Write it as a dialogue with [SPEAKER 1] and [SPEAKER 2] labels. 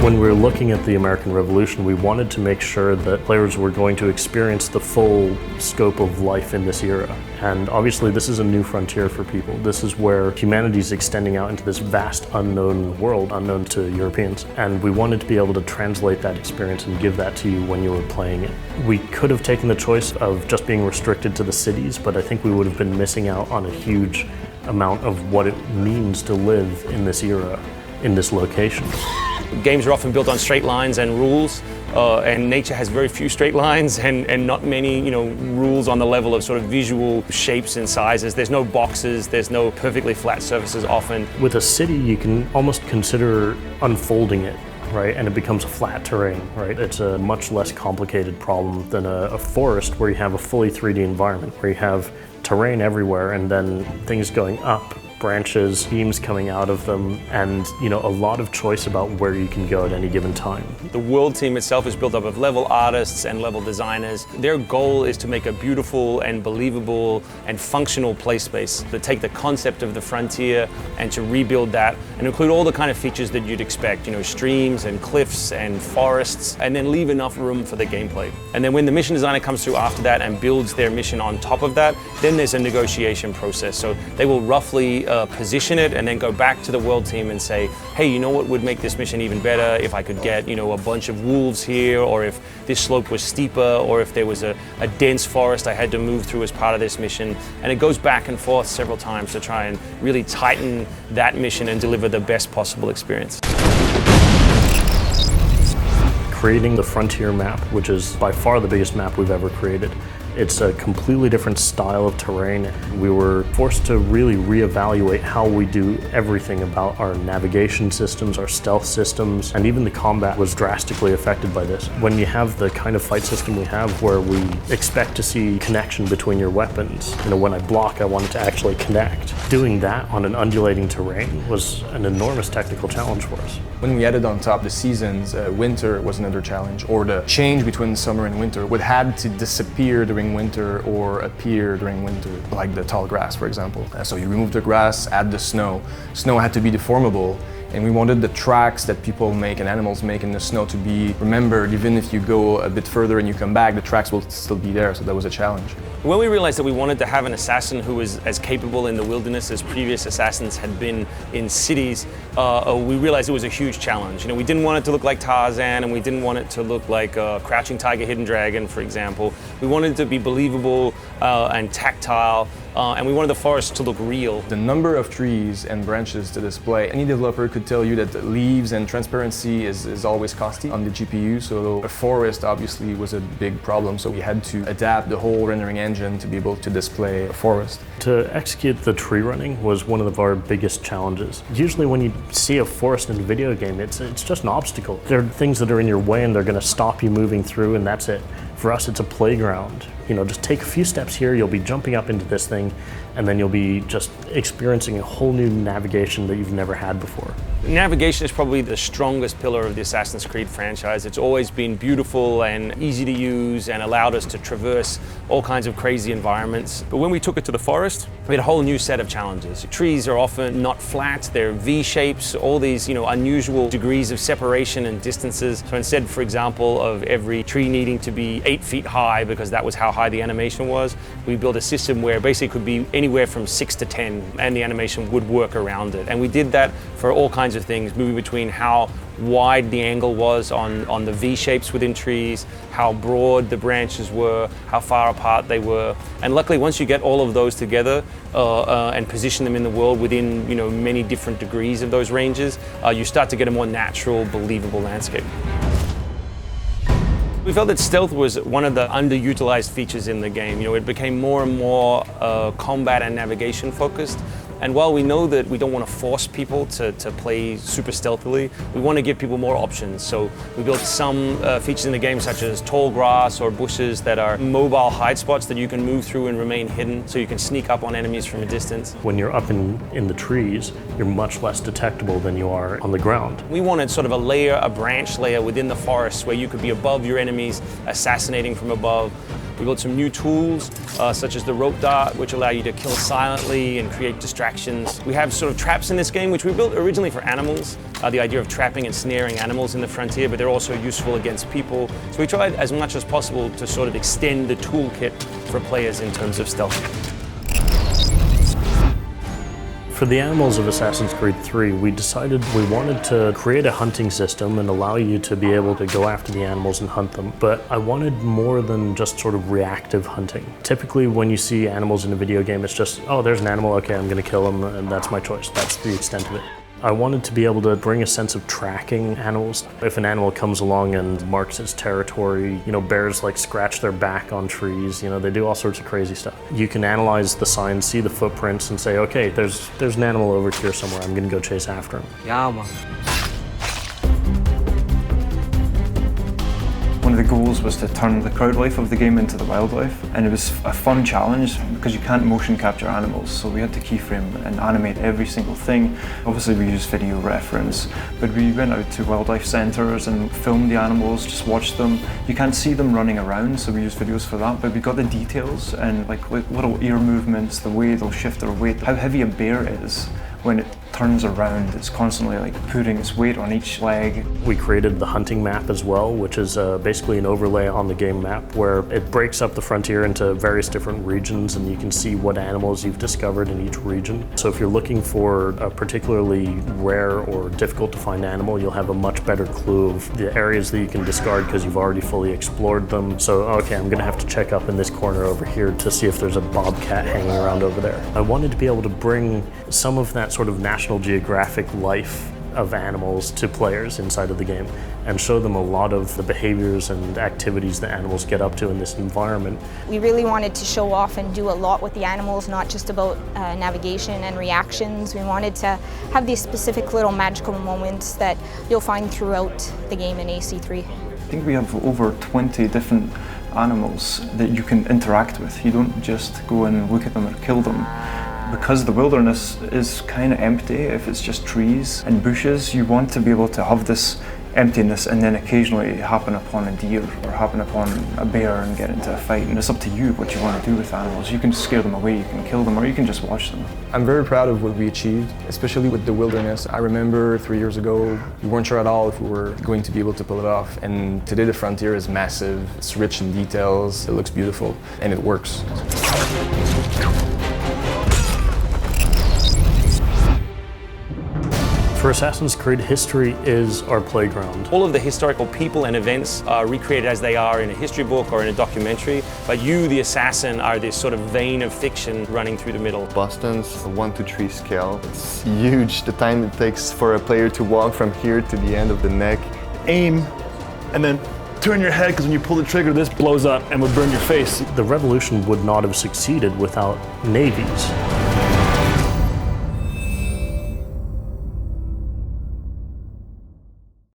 [SPEAKER 1] When we were looking at the American Revolution, we wanted to make sure that players were going to experience the full scope of life in this era. And obviously this is a new frontier for people. This is where humanity is extending out into this vast unknown world, unknown to Europeans. And we wanted to be able to translate that experience and give that to you when you were playing it. We could have taken the choice of just being restricted to the cities, but I think we would have been missing out on a huge amount of what it means to live in this era, in this location.
[SPEAKER 2] Games are often built on straight lines and rules, and nature has very few straight lines and not many, rules on the level of sort of visual shapes and sizes. There's no boxes, there's no perfectly flat surfaces often.
[SPEAKER 1] With a city, you can almost consider unfolding it, right? And it becomes a flat terrain, right? It's a much less complicated problem than a forest where you have a fully 3D environment, where you have terrain everywhere and then things going up, branches, beams coming out of them, and a lot of choice about where you can go at any given time.
[SPEAKER 2] The world team itself is built up of level artists and level designers. Their goal is to make a beautiful and believable and functional play space, to take the concept of the frontier and to rebuild that and include all the kind of features that you'd expect, streams and cliffs and forests, and then leave enough room for the gameplay. And then when the mission designer comes through after that and builds their mission on top of that, then there's a negotiation process. So they will roughly position it and then go back to the world team and say, hey, you know what would make this mission even better if I could get, a bunch of wolves here, or if this slope was steeper, or if there was a dense forest I had to move through as part of this mission. And it goes back and forth several times to try and really tighten that mission and deliver the best possible experience.
[SPEAKER 1] Creating the frontier map, which is by far the biggest map we've ever created. It's a completely different style of terrain. We were forced to really reevaluate how we do everything about our navigation systems, our stealth systems, and even the combat was drastically affected by this. When you have the kind of fight system we have where we expect to see connection between your weapons, when I block, I want it to actually connect. Doing that on an undulating terrain was an enormous technical challenge for us.
[SPEAKER 3] When we added on top the seasons, winter was another challenge, or the change between summer and winter would have to disappear during winter or appear during winter, like the tall grass, for example. So you remove the grass, add the snow. Snow had to be deformable, and we wanted the tracks that people make and animals make in the snow to be remembered. Even if you go a bit further and you come back, the tracks will still be there, so that was a challenge.
[SPEAKER 2] When we realized that we wanted to have an assassin who was as capable in the wilderness as previous assassins had been in cities, we realized it was a huge challenge. We didn't want it to look like Tarzan, and we didn't want it to look like Crouching Tiger, Hidden Dragon, for example. We wanted it to be believable and tactile, and we wanted the forest to look real.
[SPEAKER 3] The number of trees and branches to display, any developer could tell you that leaves and transparency is always costly on the GPU, so a forest obviously was a big problem, so we had to adapt the whole rendering engine to be able to display a forest.
[SPEAKER 1] To execute the tree running was one of our biggest challenges. Usually when you see a forest in a video game, it's just an obstacle. There are things that are in your way and they're going to stop you moving through, and that's it. For us, it's a playground. Just take a few steps here, you'll be jumping up into this thing, and then you'll be just experiencing a whole new navigation that you've never had before.
[SPEAKER 2] Navigation is probably the strongest pillar of the Assassin's Creed franchise. It's always been beautiful and easy to use and allowed us to traverse all kinds of crazy environments. But when we took it to the forest, we had a whole new set of challenges. Trees are often not flat, they're V-shapes, all these unusual degrees of separation and distances. So instead, for example, of every tree needing to be 8 feet high, because that was how high the animation was, we built a system where basically it could be anywhere from 6 to 10 and the animation would work around it. And we did that for all kinds of things, moving between how wide the angle was on the V-shapes within trees, how broad the branches were, how far apart they were. And luckily, once you get all of those together and position them in the world within many different degrees of those ranges, you start to get a more natural, believable landscape. We felt that stealth was one of the underutilized features in the game. It became more and more combat and navigation focused. And while we know that we don't want to force people to play super stealthily, we want to give people more options. So we built some features in the game, such as tall grass or bushes that are mobile hide spots that you can move through and remain hidden, so you can sneak up on enemies from a distance.
[SPEAKER 1] When you're up in the trees, you're much less detectable than you are on the ground.
[SPEAKER 2] We wanted sort of a branch layer within the forest where you could be above your enemies, assassinating from above. We built some new tools, such as the rope dart, which allow you to kill silently and create distractions. We have sort of traps in this game, which we built originally for animals, the idea of trapping and snaring animals in the frontier, but they're also useful against people. So we tried as much as possible to sort of extend the toolkit for players in terms of stealth.
[SPEAKER 1] For the animals of Assassin's Creed 3, we decided we wanted to create a hunting system and allow you to be able to go after the animals and hunt them. But I wanted more than just sort of reactive hunting. Typically when you see animals in a video game, it's just, oh, there's an animal, okay, I'm gonna kill him, and that's my choice. That's the extent of it. I wanted to be able to bring a sense of tracking animals. If an animal comes along and marks its territory, bears like scratch their back on trees, they do all sorts of crazy stuff. You can analyze the signs, see the footprints, and say, okay, there's an animal over here somewhere, I'm gonna go chase after him.
[SPEAKER 4] Yeah, man.
[SPEAKER 5] One of the goals was to turn the crowd life of the game into the wildlife, and it was a fun challenge because you can't motion capture animals, so we had to keyframe and animate every single thing. Obviously we used video reference, but we went out to wildlife centres and filmed the animals, just watched them. You can't see them running around, so we used videos for that, but we got the details and like little ear movements, the way they'll shift their weight, how heavy a bear is. When it turns around, it's constantly like putting its weight on each leg.
[SPEAKER 1] We created the hunting map as well, which is basically an overlay on the game map where it breaks up the frontier into various different regions, and you can see what animals you've discovered in each region. So if you're looking for a particularly rare or difficult to find animal, you'll have a much better clue of the areas that you can discard because you've already fully explored them. So, okay, I'm gonna have to check up in this corner over here to see if there's a bobcat hanging around over there. I wanted to be able to bring some of that sort of National Geographic life of animals to players inside of the game and show them a lot of the behaviors and activities that animals get up to in this environment.
[SPEAKER 6] We really wanted to show off and do a lot with the animals, not just about navigation and reactions. We wanted to have these specific little magical moments that you'll find throughout the game in AC3.
[SPEAKER 5] I think we have over 20 different animals that you can interact with. You don't just go and look at them or kill them. Because the wilderness is kind of empty, if it's just trees and bushes, you want to be able to have this emptiness and then occasionally happen upon a deer or happen upon a bear and get into a fight. And it's up to you what you want to do with animals. You can scare them away, you can kill them, or you can just watch them.
[SPEAKER 3] I'm very proud of what we achieved, especially with the wilderness. I remember 3 years ago, we weren't sure at all if we were going to be able to pull it off. And today the frontier is massive, it's rich in details, it looks beautiful, and it works.
[SPEAKER 1] For Assassin's Creed, history is our playground.
[SPEAKER 2] All of the historical people and events are recreated as they are in a history book or in a documentary, but you, the assassin, are this sort of vein of fiction running through the middle.
[SPEAKER 7] Boston's 1:3 scale. It's huge, the time it takes for a player to walk from here to the end of the neck.
[SPEAKER 8] Aim, and then turn your head, because when you pull the trigger, this blows up and would burn your face.
[SPEAKER 1] The revolution would not have succeeded without navies.